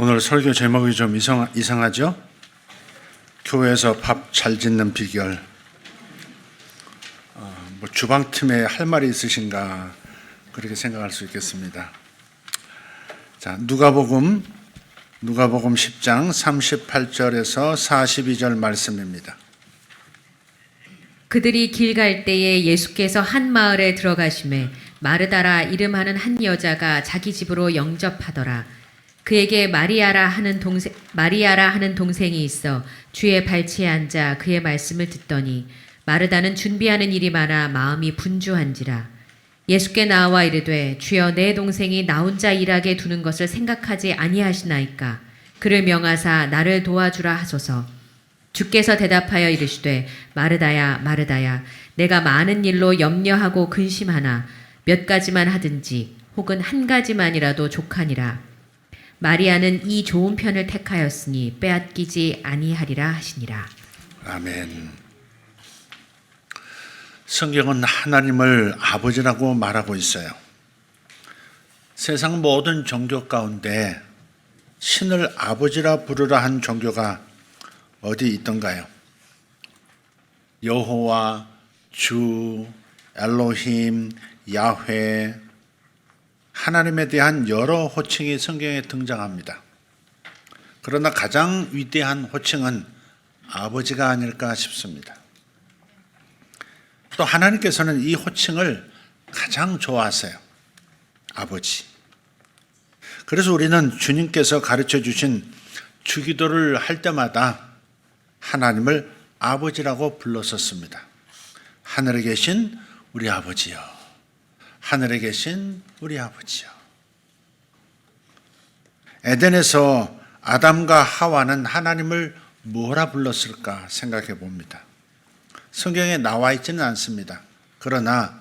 오늘 설교 제목이 좀 이상하죠? 교회에서 밥 잘 짓는 비결. 주방팀에 할 말이 있으신가 그렇게 생각할 수 있겠습니다. 자, 누가복음 10장 38절에서 42절 말씀입니다. 그들이 길 갈 때에 예수께서 한 마을에 들어가심에 마르다라 이름하는 한 여자가 자기 집으로 영접하더라. 그에게 마리아라 하는 동생이 있어 주의 발치에 앉아 그의 말씀을 듣더니 마르다는 준비하는 일이 많아 마음이 분주한지라. 예수께 나와 이르되 주여 내 동생이 나 혼자 일하게 두는 것을 생각하지 아니하시나이까. 그를 명하사 나를 도와주라 하소서. 주께서 대답하여 이르시되 마르다야 마르다야 내가 많은 일로 염려하고 근심하나 몇 가지만 하든지 혹은 한 가지만이라도 족하니라. 마리아는 이 좋은 편을 택하였으니 빼앗기지 아니하리라 하시니라. 아멘. 성경은 하나님을 아버지라고 말하고 있어요. 세상 모든 종교 가운데 신을 아버지라 부르라 한 종교가 어디 있던가요? 여호와, 주, 엘로힘, 야훼, 하나님에 대한 여러 호칭이 성경에 등장합니다. 그러나 가장 위대한 호칭은 아버지가 아닐까 싶습니다. 또 하나님께서는 이 호칭을 가장 좋아하세요. 아버지. 그래서 우리는 주님께서 가르쳐 주신 주기도를 할 때마다 하나님을 아버지라고 불렀었습니다. 하늘에 계신 우리 아버지여. 하늘에 계신 우리 아버지요. 에덴에서 아담과 하와는 하나님을 뭐라 불렀을까 생각해 봅니다. 성경에 나와 있지는 않습니다. 그러나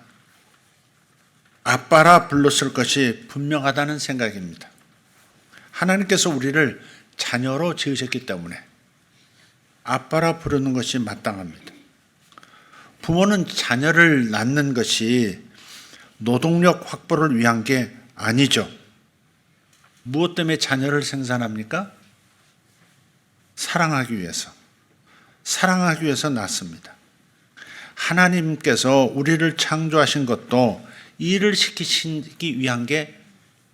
아빠라 불렀을 것이 분명하다는 생각입니다. 하나님께서 우리를 자녀로 지으셨기 때문에 아빠라 부르는 것이 마땅합니다. 부모는 자녀를 낳는 것이 노동력 확보를 위한 게 아니죠. 무엇 때문에 자녀를 생산합니까? 사랑하기 위해서. 사랑하기 위해서 낳습니다. 하나님께서 우리를 창조하신 것도 일을 시키기 위한 게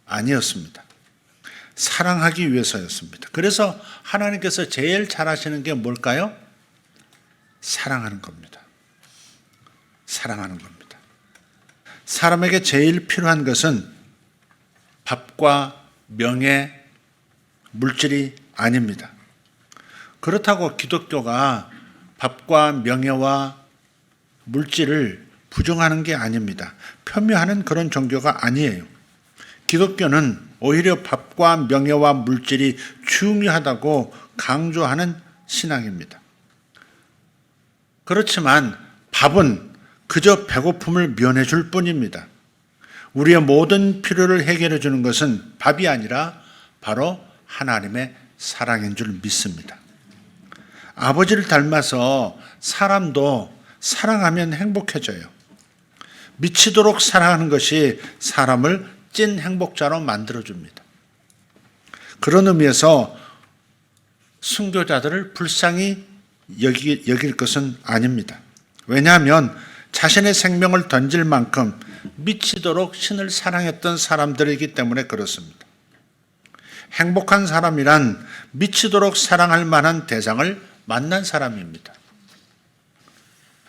아니었습니다. 사랑하기 위해서였습니다. 그래서 하나님께서 제일 잘하시는 게 뭘까요? 사랑하는 겁니다. 사랑하는 겁니다. 사람에게 제일 필요한 것은 밥과 명예, 물질이 아닙니다. 그렇다고 기독교가 밥과 명예와 물질을 부정하는 게 아닙니다. 폄훼하는 그런 종교가 아니에요. 기독교는 오히려 밥과 명예와 물질이 중요하다고 강조하는 신앙입니다. 그렇지만 밥은 그저 배고픔을 면해줄 뿐입니다. 우리의 모든 필요를 해결해 주는 것은 밥이 아니라 바로 하나님의 사랑인 줄 믿습니다. 아버지를 닮아서 사람도 사랑하면 행복해져요. 미치도록 사랑하는 것이 사람을 찐 행복자로 만들어줍니다. 그런 의미에서 순교자들을 불쌍히 여길 것은 아닙니다. 왜냐하면 자신의 생명을 던질 만큼 미치도록 신을 사랑했던 사람들이기 때문에 그렇습니다. 행복한 사람이란 미치도록 사랑할 만한 대상을 만난 사람입니다.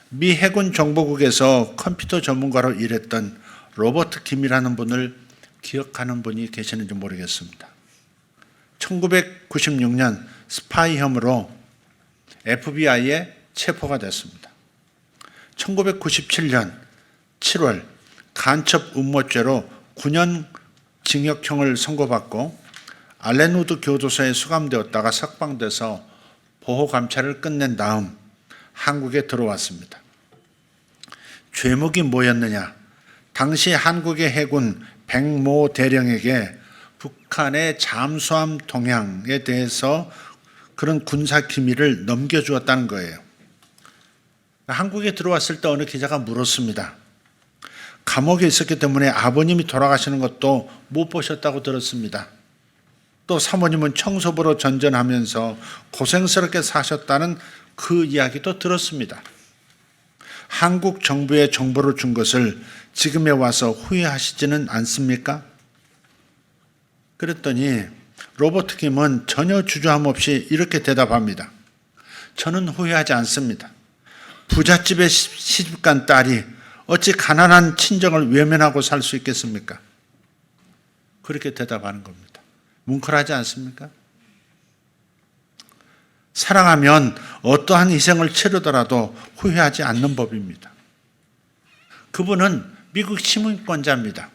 미 해군 정보국에서 컴퓨터 전문가로 일했던 로버트 김이라는 분을 기억하는 분이 계시는지 모르겠습니다. 1996년 스파이 혐의로 FBI에 체포가 됐습니다. 1997년 7월 간첩 음모죄로 9년 징역형을 선고받고 알렌우드 교도소에 수감되었다가 석방돼서 보호감찰을 끝낸 다음 한국에 들어왔습니다. 죄목이 뭐였느냐? 당시 한국의 해군 백모 대령에게 북한의 잠수함 동향에 대해서 그런 군사 기밀을 넘겨주었다는 거예요. 한국에 들어왔을 때 어느 기자가 물었습니다. 감옥에 있었기 때문에 아버님이 돌아가시는 것도 못 보셨다고 들었습니다. 또 사모님은 청소부로 전전하면서 고생스럽게 사셨다는 그 이야기도 들었습니다. 한국 정부에 정보를 준 것을 지금에 와서 후회하시지는 않습니까? 그랬더니 로버트 김은 전혀 주저함 없이 이렇게 대답합니다. 저는 후회하지 않습니다. 부잣집에 시집간 딸이 어찌 가난한 친정을 외면하고 살 수 있겠습니까? 그렇게 대답하는 겁니다. 뭉클하지 않습니까? 사랑하면 어떠한 희생을 치르더라도 후회하지 않는 법입니다. 그분은 미국 시민권자입니다.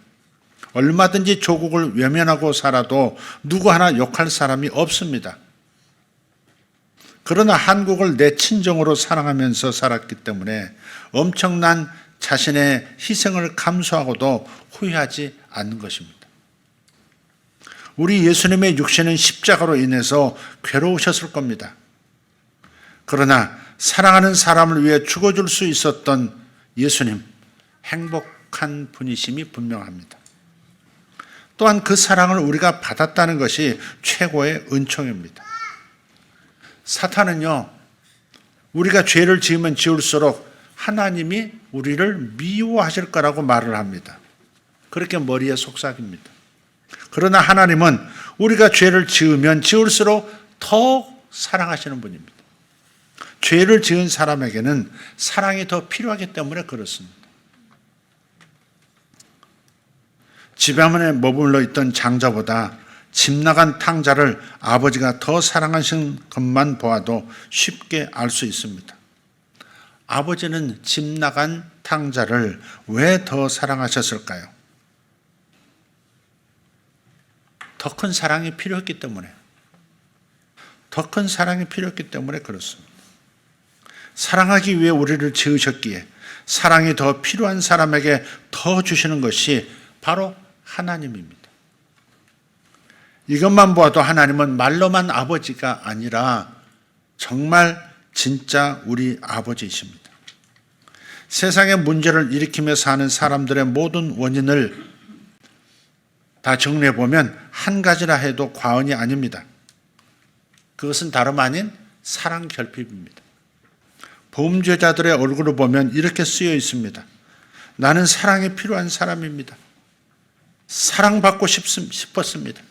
얼마든지 조국을 외면하고 살아도 누구 하나 욕할 사람이 없습니다. 그러나 한국을 내 친정으로 사랑하면서 살았기 때문에 엄청난 자신의 희생을 감수하고도 후회하지 않는 것입니다. 우리 예수님의 육신은 십자가로 인해서 괴로우셨을 겁니다. 그러나 사랑하는 사람을 위해 죽어줄 수 있었던 예수님, 행복한 분이심이 분명합니다. 또한 그 사랑을 우리가 받았다는 것이 최고의 은총입니다. 사탄은요, 우리가 죄를 지으면 지을수록 하나님이 우리를 미워하실 거라고 말을 합니다. 그렇게 머리에 속삭입니다. 그러나 하나님은 우리가 죄를 지으면 지을수록 더 사랑하시는 분입니다. 죄를 지은 사람에게는 사랑이 더 필요하기 때문에 그렇습니다. 집안에 머물러 있던 장자보다 집 나간 탕자를 아버지가 더 사랑하신 것만 보아도 쉽게 알 수 있습니다. 아버지는 집 나간 탕자를 왜 더 사랑하셨을까요? 더 큰 사랑이 필요했기 때문에, 더 큰 사랑이 필요했기 때문에 그렇습니다. 사랑하기 위해 우리를 지으셨기에 사랑이 더 필요한 사람에게 더 주시는 것이 바로 하나님입니다. 이것만 보아도 하나님은 말로만 아버지가 아니라 정말 진짜 우리 아버지이십니다. 세상의 문제를 일으키며 사는 사람들의 모든 원인을 다 정리해 보면 한 가지라 해도 과언이 아닙니다. 그것은 다름 아닌 사랑 결핍입니다. 범죄자들의 얼굴을 보면 이렇게 쓰여 있습니다. 나는 사랑이 필요한 사람입니다. 사랑받고 싶었습니다.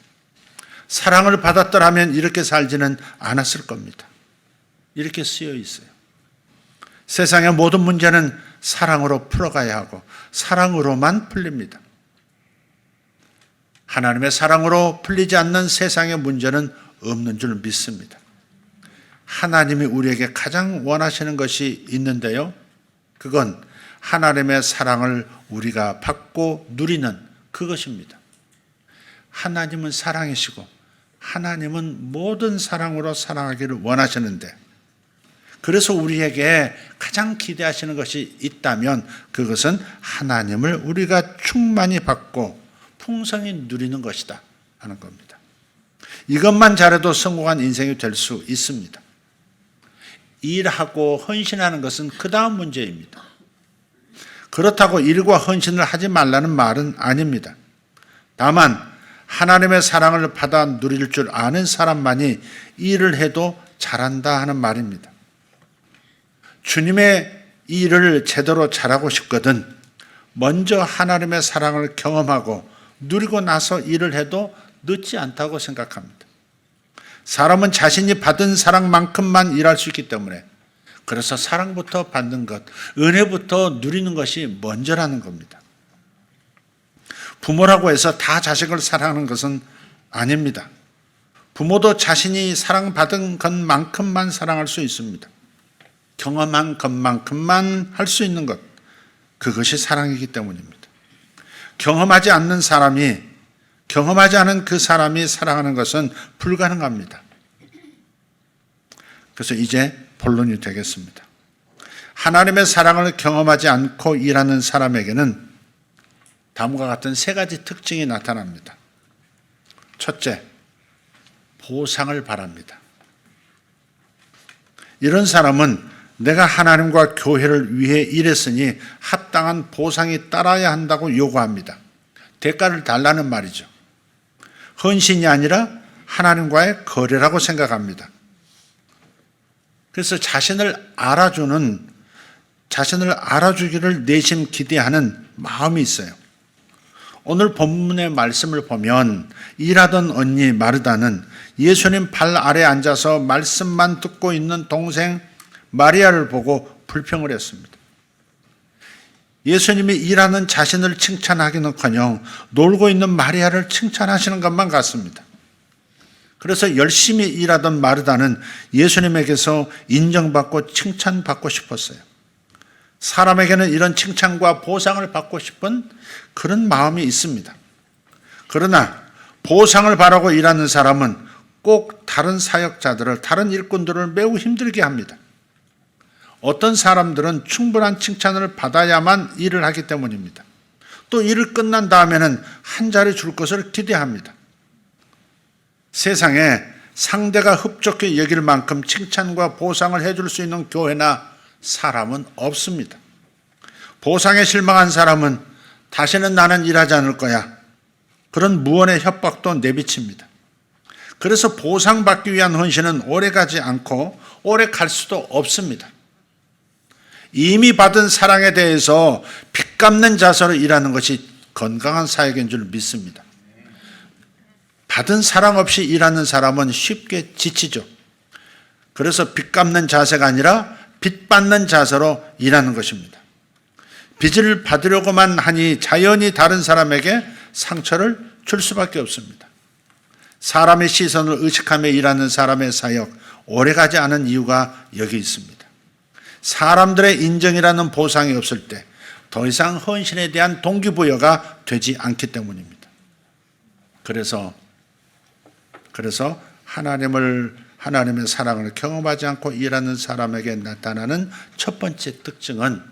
사랑을 받았더라면 이렇게 살지는 않았을 겁니다. 이렇게 쓰여 있어요. 세상의 모든 문제는 사랑으로 풀어가야 하고 사랑으로만 풀립니다. 하나님의 사랑으로 풀리지 않는 세상의 문제는 없는 줄 믿습니다. 하나님이 우리에게 가장 원하시는 것이 있는데요. 그건 하나님의 사랑을 우리가 받고 누리는 그것입니다. 하나님은 사랑이시고 하나님은 모든 사랑으로 사랑하기를 원하시는데, 그래서 우리에게 가장 기대하시는 것이 있다면 그것은 하나님을 우리가 충만히 받고 풍성히 누리는 것이다 하는 겁니다. 이것만 잘해도 성공한 인생이 될 수 있습니다. 일하고 헌신하는 것은 그 다음 문제입니다. 그렇다고 일과 헌신을 하지 말라는 말은 아닙니다. 다만 하나님의 사랑을 받아 누릴 줄 아는 사람만이 일을 해도 잘한다 하는 말입니다. 주님의 일을 제대로 잘하고 싶거든 먼저 하나님의 사랑을 경험하고 누리고 나서 일을 해도 늦지 않다고 생각합니다. 사람은 자신이 받은 사랑만큼만 일할 수 있기 때문에, 그래서 사랑부터 받는 것, 은혜부터 누리는 것이 먼저라는 겁니다. 부모라고 해서 다 자식을 사랑하는 것은 아닙니다. 부모도 자신이 사랑받은 것만큼만 사랑할 수 있습니다. 경험한 것만큼만 할 수 있는 것, 그것이 사랑이기 때문입니다. 경험하지 않는 그 사람이 사랑하는 것은 불가능합니다. 그래서 이제 본론이 되겠습니다. 하나님의 사랑을 경험하지 않고 일하는 사람에게는 다음과 같은 세 가지 특징이 나타납니다. 첫째, 보상을 바랍니다. 이런 사람은 내가 하나님과 교회를 위해 일했으니 합당한 보상이 따라야 한다고 요구합니다. 대가를 달라는 말이죠. 헌신이 아니라 하나님과의 거래라고 생각합니다. 그래서 자신을 알아주기를 내심 기대하는 마음이 있어요. 오늘 본문의 말씀을 보면 일하던 언니 마르다는 예수님 발 아래 앉아서 말씀만 듣고 있는 동생 마리아를 보고 불평을 했습니다. 예수님이 일하는 자신을 칭찬하기는커녕 놀고 있는 마리아를 칭찬하시는 것만 같습니다. 그래서 열심히 일하던 마르다는 예수님에게서 인정받고 칭찬받고 싶었어요. 사람에게는 이런 칭찬과 보상을 받고 싶은 그런 마음이 있습니다. 그러나 보상을 바라고 일하는 사람은 꼭 다른 사역자들을, 다른 일꾼들을 매우 힘들게 합니다. 어떤 사람들은 충분한 칭찬을 받아야만 일을 하기 때문입니다. 또 일을 끝난 다음에는 한 자리 줄 것을 기대합니다. 세상에 상대가 흡족히 여길 만큼 칭찬과 보상을 해줄 수 있는 교회나 사람은 없습니다. 보상에 실망한 사람은 다시는 나는 일하지 않을 거야, 그런 무언의 협박도 내비칩니다. 그래서 보상받기 위한 헌신은 오래가지 않고 오래 갈 수도 없습니다. 이미 받은 사랑에 대해서 빚갚는 자세로 일하는 것이 건강한 사역인 줄 믿습니다. 받은 사랑 없이 일하는 사람은 쉽게 지치죠. 그래서 빚갚는 자세가 아니라 빚받는 자세로 일하는 것입니다. 빚을 받으려고만 하니 자연히 다른 사람에게 상처를 줄 수밖에 없습니다. 사람의 시선을 의식하며 일하는 사람의 사역, 오래가지 않은 이유가 여기 있습니다. 사람들의 인정이라는 보상이 없을 때 더 이상 헌신에 대한 동기부여가 되지 않기 때문입니다. 그래서 하나님의 사랑을 경험하지 않고 일하는 사람에게 나타나는 첫 번째 특징은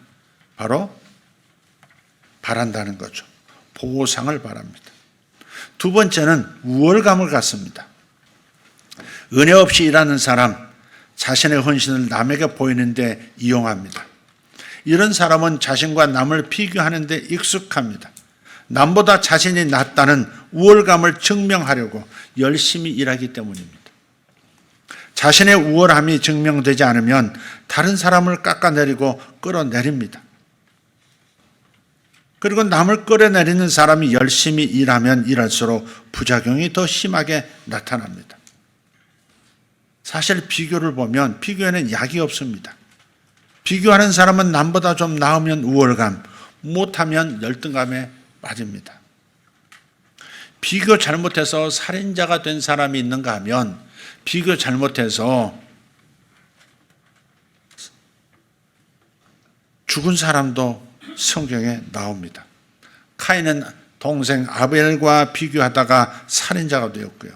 바로 바란다는 거죠. 보상을 바랍니다. 두 번째는 우월감을 갖습니다. 은혜 없이 일하는 사람, 자신의 헌신을 남에게 보이는데 이용합니다. 이런 사람은 자신과 남을 비교하는데 익숙합니다. 남보다 자신이 낫다는 우월감을 증명하려고 열심히 일하기 때문입니다. 자신의 우월함이 증명되지 않으면 다른 사람을 깎아내리고 끌어내립니다. 그리고 남을 끌어내리는 사람이 열심히 일하면 일할수록 부작용이 더 심하게 나타납니다. 사실 비교를 보면 비교에는 약이 없습니다. 비교하는 사람은 남보다 좀 나으면 우월감, 못하면 열등감에 빠집니다. 비교 잘못해서 살인자가 된 사람이 있는가 하면 비교 잘못해서 죽은 사람도 성경에 나옵니다. 카인은 동생 아벨과 비교하다가 살인자가 되었고요.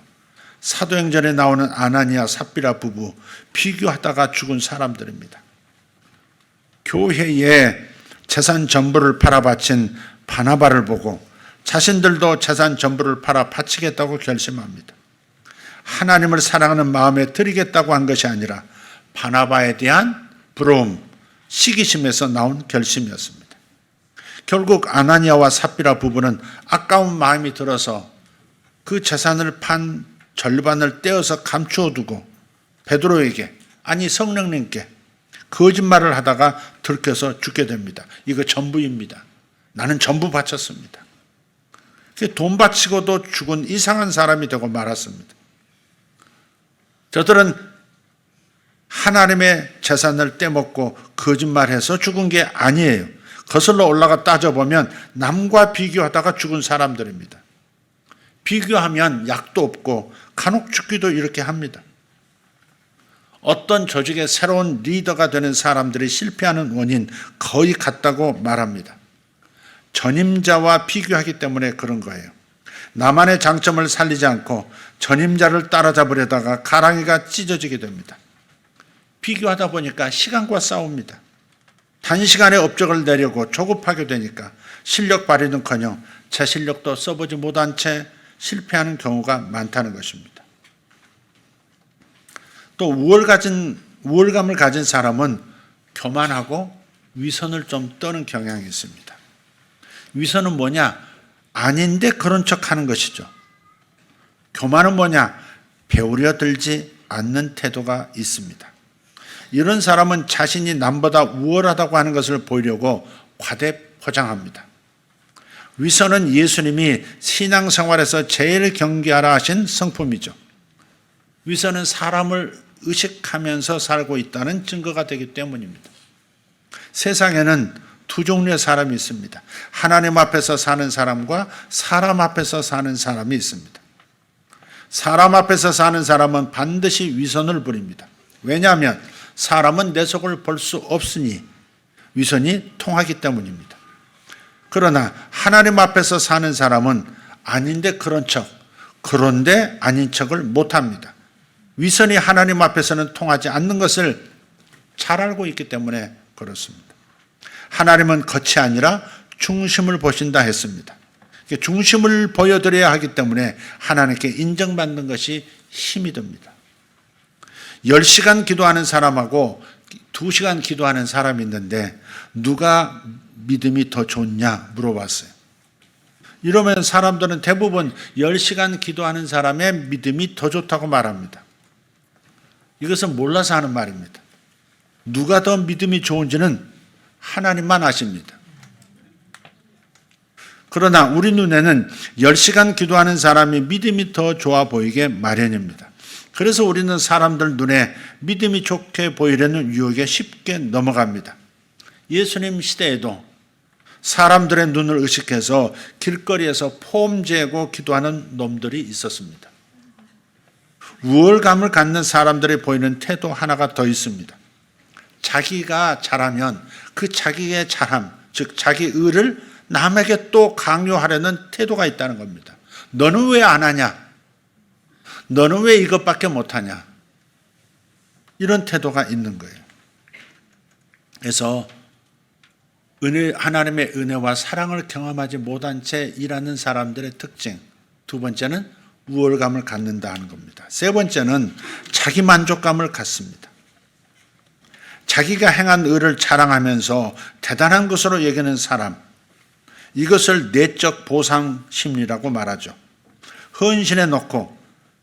사도행전에 나오는 아나니아 삽비라 부부, 비교하다가 죽은 사람들입니다. 교회에 재산 전부를 팔아 바친 바나바를 보고 자신들도 재산 전부를 팔아 바치겠다고 결심합니다. 하나님을 사랑하는 마음에 드리겠다고 한 것이 아니라 바나바에 대한 부러움, 시기심에서 나온 결심이었습니다. 결국 아나니아와 삽비라 부부는 아까운 마음이 들어서 그 재산을 판 절반을 떼어서 감추어 두고 베드로에게, 아니 성령님께 거짓말을 하다가 들켜서 죽게 됩니다. 이거 전부입니다. 나는 전부 바쳤습니다. 돈 바치고도 죽은 이상한 사람이 되고 말았습니다. 저들은 하나님의 재산을 떼먹고 거짓말해서 죽은 게 아니에요. 거슬러 올라가 따져보면 남과 비교하다가 죽은 사람들입니다. 비교하면 약도 없고 간혹 죽기도 이렇게 합니다. 어떤 조직의 새로운 리더가 되는 사람들이 실패하는 원인 거의 같다고 말합니다. 전임자와 비교하기 때문에 그런 거예요. 나만의 장점을 살리지 않고 전임자를 따라잡으려다가 가랑이가 찢어지게 됩니다. 비교하다 보니까 시간과 싸웁니다. 단시간에 업적을 내려고 조급하게 되니까 실력 발휘는커녕 제 실력도 써보지 못한 채 실패하는 경우가 많다는 것입니다. 또 우월감을 가진 사람은 교만하고 위선을 좀 떠는 경향이 있습니다. 위선은 뭐냐? 아닌데 그런 척하는 것이죠. 교만은 뭐냐? 배우려 들지 않는 태도가 있습니다. 이런 사람은 자신이 남보다 우월하다고 하는 것을 보이려고 과대 포장합니다. 위선은 예수님이 신앙생활에서 제일 경계하라 하신 성품이죠. 위선은 사람을 의식하면서 살고 있다는 증거가 되기 때문입니다. 세상에는 두 종류의 사람이 있습니다. 하나님 앞에서 사는 사람과 사람 앞에서 사는 사람이 있습니다. 사람 앞에서 사는 사람은 반드시 위선을 부립니다. 왜냐하면 사람은 내 속을 볼 수 없으니 위선이 통하기 때문입니다. 그러나 하나님 앞에서 사는 사람은 아닌데 그런 척, 그런데 아닌 척을 못합니다. 위선이 하나님 앞에서는 통하지 않는 것을 잘 알고 있기 때문에 그렇습니다. 하나님은 겉이 아니라 중심을 보신다 했습니다. 중심을 보여드려야 하기 때문에 하나님께 인정받는 것이 힘이 듭니다. 10시간 기도하는 사람하고 2시간 기도하는 사람이 있는데 누가 믿음이 더 좋냐 물어봤어요. 이러면 사람들은 대부분 10시간 기도하는 사람의 믿음이 더 좋다고 말합니다. 이것은 몰라서 하는 말입니다. 누가 더 믿음이 좋은지는 하나님만 아십니다. 그러나 우리 눈에는 10시간 기도하는 사람이 믿음이 더 좋아 보이게 마련입니다. 그래서 우리는 사람들 눈에 믿음이 좋게 보이려는 유혹에 쉽게 넘어갑니다. 예수님 시대에도 사람들의 눈을 의식해서 길거리에서 폼 재고 기도하는 놈들이 있었습니다. 우월감을 갖는 사람들이 보이는 태도 하나가 더 있습니다. 자기가 잘하면 그 자기의 잘함, 즉 자기 의를 남에게 또 강요하려는 태도가 있다는 겁니다. 너는 왜 안 하냐? 너는 왜 이것밖에 못하냐? 이런 태도가 있는 거예요. 그래서 하나님의 은혜와 사랑을 경험하지 못한 채 일하는 사람들의 특징. 두 번째는 우월감을 갖는다 하는 겁니다. 세 번째는 자기 만족감을 갖습니다. 자기가 행한 의를 자랑하면서 대단한 것으로 여기는 사람. 이것을 내적 보상 심리라고 말하죠. 헌신해 놓고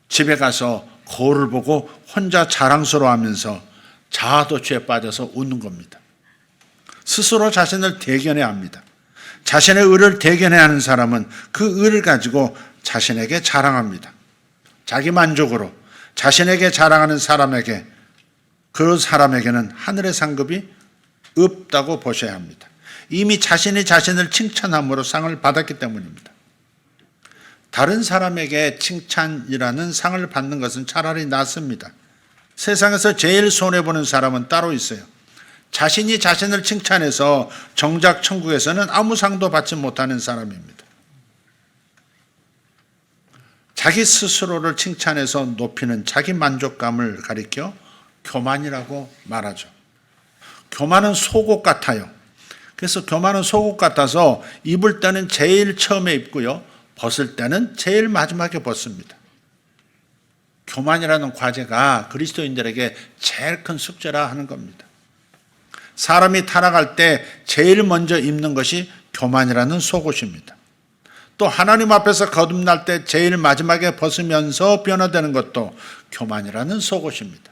집에 가서 거울을 보고 혼자 자랑스러워하면서 자아도취에 빠져서 웃는 겁니다. 스스로 자신을 대견해야 합니다. 자신의 의를 대견해야 하는 사람은 그 의를 가지고 자신에게 자랑합니다. 자기 만족으로 자신에게 자랑하는 사람에게 그 사람에게는 하늘의 상급이 없다고 보셔야 합니다. 이미 자신이 자신을 칭찬함으로 상을 받았기 때문입니다. 다른 사람에게 칭찬이라는 상을 받는 것은 차라리 낫습니다. 세상에서 제일 손해보는 사람은 따로 있어요. 자신이 자신을 칭찬해서 정작 천국에서는 아무 상도 받지 못하는 사람입니다. 자기 스스로를 칭찬해서 높이는 자기 만족감을 가리켜 교만이라고 말하죠. 교만은 속옷 같아요. 그래서 교만은 속옷 같아서 입을 때는 제일 처음에 입고요. 벗을 때는 제일 마지막에 벗습니다. 교만이라는 과제가 그리스도인들에게 제일 큰 숙제라 하는 겁니다. 사람이 타락할 때 제일 먼저 입는 것이 교만이라는 속옷입니다. 또 하나님 앞에서 거듭날 때 제일 마지막에 벗으면서 변화되는 것도 교만이라는 속옷입니다.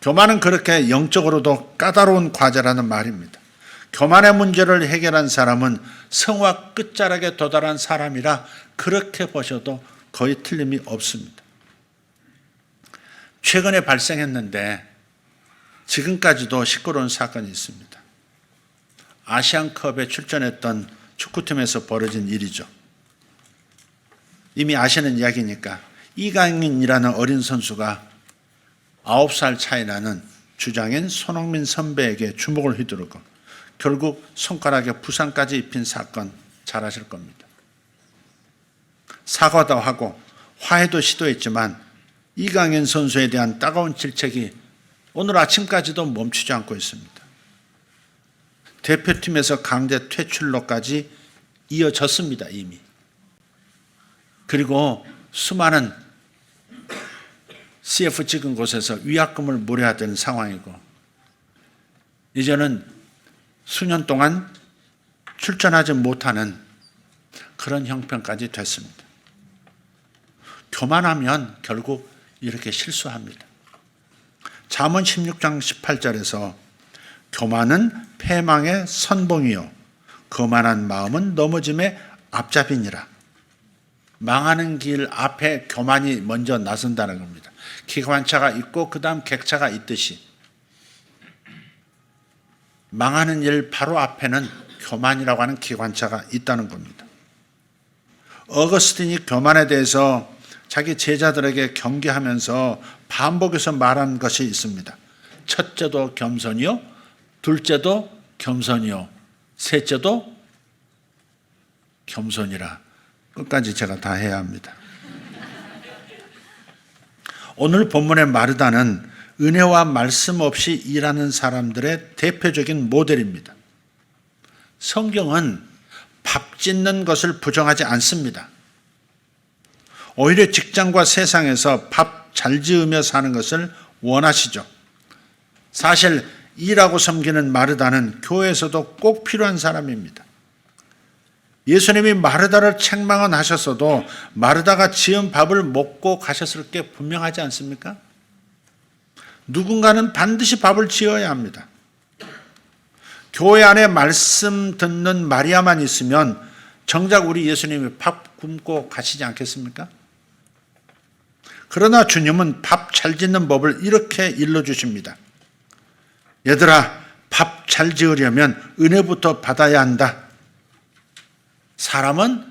교만은 그렇게 영적으로도 까다로운 과제라는 말입니다. 교만의 문제를 해결한 사람은 성화 끝자락에 도달한 사람이라 그렇게 보셔도 거의 틀림이 없습니다. 최근에 발생했는데 지금까지도 시끄러운 사건이 있습니다. 아시안컵에 출전했던 축구팀에서 벌어진 일이죠. 이미 아시는 이야기니까 이강인이라는 어린 선수가 9살 차이 나는 주장인 손흥민 선배에게 주먹을 휘두르고 결국 손가락에 부상까지 입힌 사건 잘 아실 겁니다. 사과도 하고 화해도 시도했지만 이강인 선수에 대한 따가운 질책이 오늘 아침까지도 멈추지 않고 있습니다. 대표팀에서 강제 퇴출로까지 이어졌습니다, 이미. 그리고 수많은 CF 찍은 곳에서 위약금을 물어야 되는 상황이고 이제는 수년 동안 출전하지 못하는 그런 형편까지 됐습니다. 교만하면 결국 이렇게 실수합니다. 잠언 16장 18절에서 교만은 패망의 선봉이요 거만한 마음은 넘어짐의 앞잡이니라. 망하는 길 앞에 교만이 먼저 나선다는 겁니다. 기관차가 있고 그 다음 객차가 있듯이 망하는 일 바로 앞에는 교만이라고 하는 기관차가 있다는 겁니다. 어거스틴이 교만에 대해서 자기 제자들에게 경계하면서 반복해서 말한 것이 있습니다. 첫째도 겸손이요, 둘째도 겸손이요, 셋째도 겸손이라. 끝까지 제가 다 해야 합니다. 오늘 본문의 마르다는 은혜와 말씀 없이 일하는 사람들의 대표적인 모델입니다. 성경은 밥 짓는 것을 부정하지 않습니다. 오히려 직장과 세상에서 밥 잘 지으며 사는 것을 원하시죠. 사실 일하고 섬기는 마르다는 교회에서도 꼭 필요한 사람입니다. 예수님이 마르다를 책망은 하셨어도 마르다가 지은 밥을 먹고 가셨을 게 분명하지 않습니까? 누군가는 반드시 밥을 지어야 합니다. 교회 안에 말씀 듣는 마리아만 있으면 정작 우리 예수님이 밥 굶고 가시지 않겠습니까? 그러나 주님은 밥 잘 짓는 법을 이렇게 일러주십니다. 얘들아, 밥 잘 지으려면 은혜부터 받아야 한다. 사람은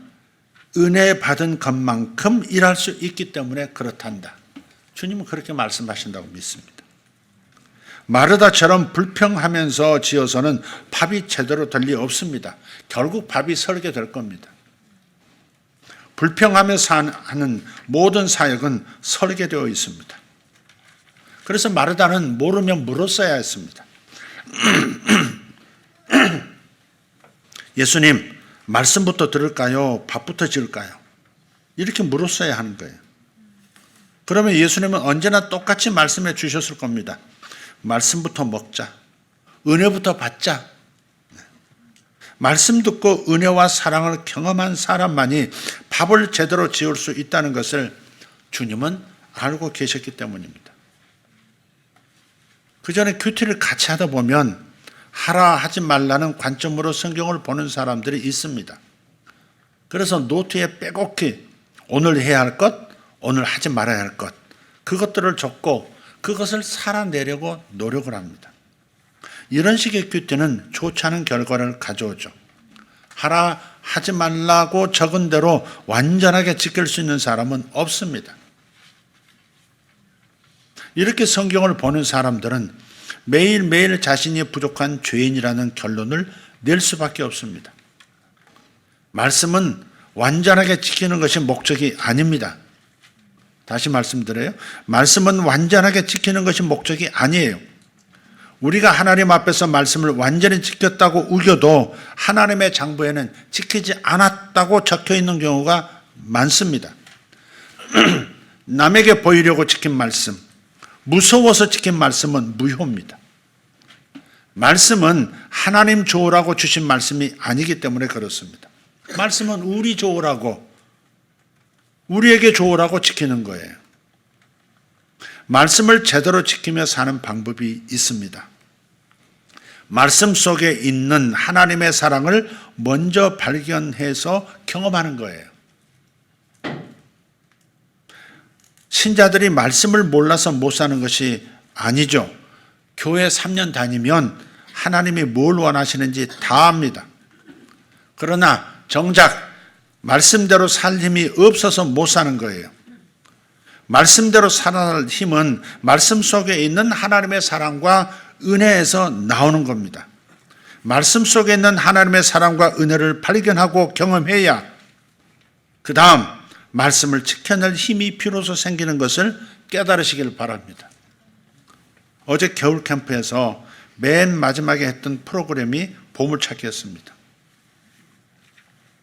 은혜 받은 것만큼 일할 수 있기 때문에 그렇단다. 주님은 그렇게 말씀하신다고 믿습니다. 마르다처럼 불평하면서 지어서는 밥이 제대로 될 리 없습니다. 결국 밥이 설게 될 겁니다. 불평하며 하는 모든 사역은 설계되어 있습니다. 그래서 마르다는 모르면 물었어야 했습니다. 예수님, 말씀부터 들을까요? 밥부터 지을까요? 이렇게 물었어야 하는 거예요. 그러면 예수님은 언제나 똑같이 말씀해 주셨을 겁니다. 말씀부터 먹자. 은혜부터 받자. 말씀 듣고 은혜와 사랑을 경험한 사람만이 밥을 제대로 지을 수 있다는 것을 주님은 알고 계셨기 때문입니다. 그 전에 큐티를 같이 하다 보면 하라 하지 말라는 관점으로 성경을 보는 사람들이 있습니다. 그래서 노트에 빼곡히 오늘 해야 할 것, 오늘 하지 말아야 할 것, 그것들을 적고 그것을 살아내려고 노력을 합니다. 이런 식의 큐티는 좋지 않은 결과를 가져오죠. 하라 하지 말라고 적은 대로 완전하게 지킬 수 있는 사람은 없습니다. 이렇게 성경을 보는 사람들은 매일매일 자신이 부족한 죄인이라는 결론을 낼 수밖에 없습니다. 말씀은 완전하게 지키는 것이 목적이 아닙니다. 다시 말씀드려요. 말씀은 완전하게 지키는 것이 목적이 아니에요. 우리가 하나님 앞에서 말씀을 완전히 지켰다고 우겨도 하나님의 장부에는 지키지 않았다고 적혀 있는 경우가 많습니다. 남에게 보이려고 지킨 말씀, 무서워서 지킨 말씀은 무효입니다. 말씀은 하나님 좋으라고 주신 말씀이 아니기 때문에 그렇습니다. 말씀은 우리 좋으라고, 우리에게 좋으라고 지키는 거예요. 말씀을 제대로 지키며 사는 방법이 있습니다. 말씀 속에 있는 하나님의 사랑을 먼저 발견해서 경험하는 거예요. 신자들이 말씀을 몰라서 못 사는 것이 아니죠. 교회 3년 다니면 하나님이 뭘 원하시는지 다 압니다. 그러나 정작 말씀대로 살 힘이 없어서 못 사는 거예요. 말씀대로 살아갈 힘은 말씀 속에 있는 하나님의 사랑과 은혜에서 나오는 겁니다. 말씀 속에 있는 하나님의 사랑과 은혜를 발견하고 경험해야 그 다음 말씀을 지켜낼 힘이 비로소 생기는 것을 깨달으시길 바랍니다. 어제 겨울 캠프에서 맨 마지막에 했던 프로그램이 보물찾기였습니다.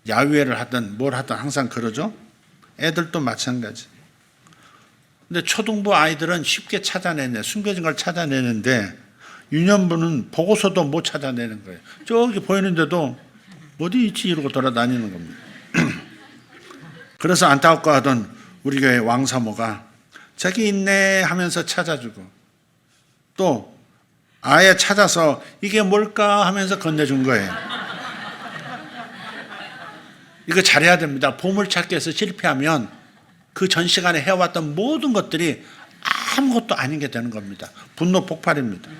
야유회를 하든 뭘 하든 항상 그러죠. 애들도 마찬가지. 근데 초등부 아이들은 쉽게 찾아내네, 숨겨진 걸 찾아내는데 유년부는 보고서도 못 찾아내는 거예요. 저기 보이는데도 어디 있지 이러고 돌아다니는 겁니다. 그래서 안타깝고 하던 우리 교회 왕사모가 저기 있네 하면서 찾아주고, 또 아예 찾아서 이게 뭘까 하면서 건네준 거예요. 이거 잘해야 됩니다. 보물찾기에서 실패하면 그 전 시간에 해왔던 모든 것들이 아무것도 아닌 게 되는 겁니다. 분노 폭발입니다.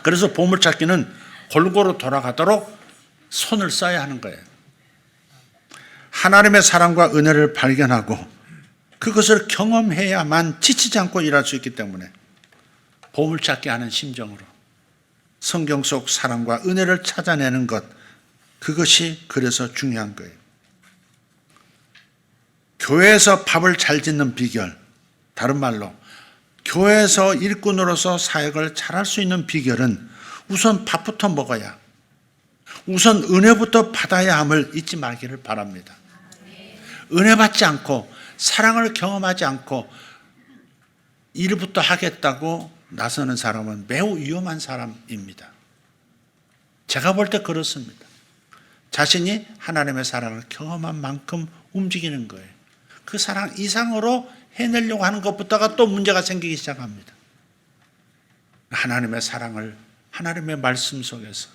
그래서 보물찾기는 골고루 돌아가도록 손을 써야 하는 거예요. 하나님의 사랑과 은혜를 발견하고 그것을 경험해야만 지치지 않고 일할 수 있기 때문에 보물찾기 하는 심정으로 성경 속 사랑과 은혜를 찾아내는 것, 그것이 그래서 중요한 거예요. 교회에서 밥을 잘 짓는 비결, 다른 말로 교회에서 일꾼으로서 사역을 잘할 수 있는 비결은 우선 밥부터 먹어야, 우선 은혜부터 받아야 함을 잊지 말기를 바랍니다. 은혜 받지 않고 사랑을 경험하지 않고 일부터 하겠다고 나서는 사람은 매우 위험한 사람입니다. 제가 볼 때 그렇습니다. 자신이 하나님의 사랑을 경험한 만큼 움직이는 거예요. 그 사랑 이상으로 해내려고 하는 것부터가 또 문제가 생기기 시작합니다. 하나님의 사랑을 하나님의 말씀 속에서,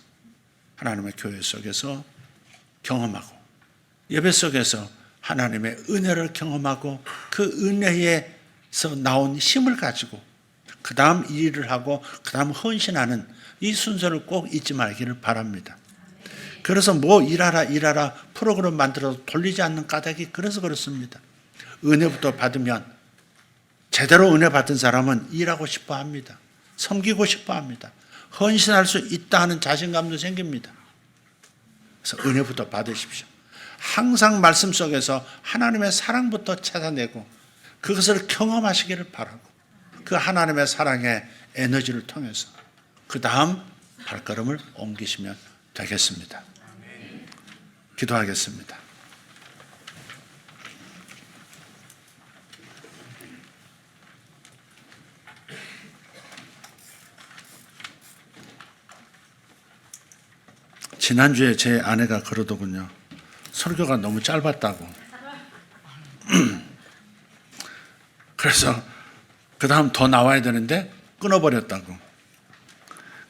하나님의 교회 속에서 경험하고, 예배 속에서 하나님의 은혜를 경험하고 그 은혜에서 나온 힘을 가지고 그 다음 일을 하고 그 다음 헌신하는 이 순서를 꼭 잊지 말기를 바랍니다. 그래서 뭐 일하라 프로그램 만들어서 돌리지 않는 까닭이 그래서 그렇습니다. 은혜부터 받으면, 제대로 은혜 받은 사람은 일하고 싶어 합니다. 섬기고 싶어 합니다. 헌신할 수 있다 하는 자신감도 생깁니다. 그래서 은혜부터 받으십시오. 항상 말씀 속에서 하나님의 사랑부터 찾아내고 그것을 경험하시기를 바라고, 그 하나님의 사랑의 에너지를 통해서 그 다음 발걸음을 옮기시면 되겠습니다. 기도하겠습니다. 지난주에 제 아내가 그러더군요. 설교가 너무 짧았다고. 그래서 그 다음 더 나와야 되는데 끊어버렸다고.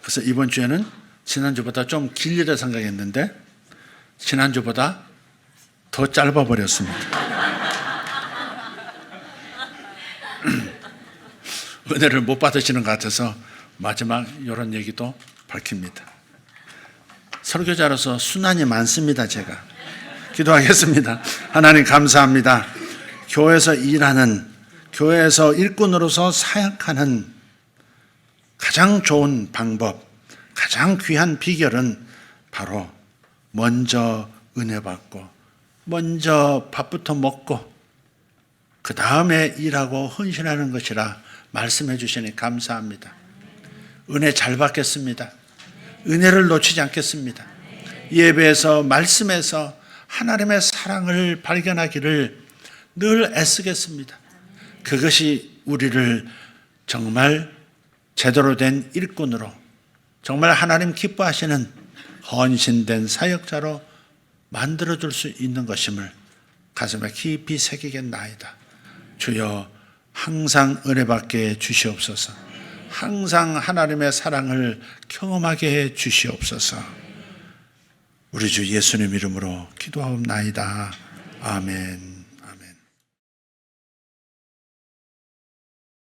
그래서 이번 주에는 지난주보다 좀 길리라 생각했는데 지난주보다 더 짧아버렸습니다. 은혜를 못 받으시는 것 같아서 마지막 이런 얘기도 밝힙니다. 설교자로서 순환이 많습니다. 제가 기도하겠습니다. 하나님 감사합니다. 교회에서 일하는, 교회에서 일꾼으로서 사역하는 가장 좋은 방법, 가장 귀한 비결은 바로 먼저 은혜 받고, 먼저 밥부터 먹고 그 다음에 일하고 헌신하는 것이라 말씀해 주시니 감사합니다. 은혜 잘 받겠습니다. 은혜를 놓치지 않겠습니다. 예배에서, 말씀에서 하나님의 사랑을 발견하기를 늘 애쓰겠습니다. 그것이 우리를 정말 제대로 된 일꾼으로, 정말 하나님 기뻐하시는 헌신된 사역자로 만들어줄 수 있는 것임을 가슴에 깊이 새기겠나이다. 주여 항상 은혜 받게 주시옵소서. 항상 하나님의 사랑을 경험하게 해 주시옵소서. 우리 주 예수님 이름으로 기도하옵나이다. 아멘.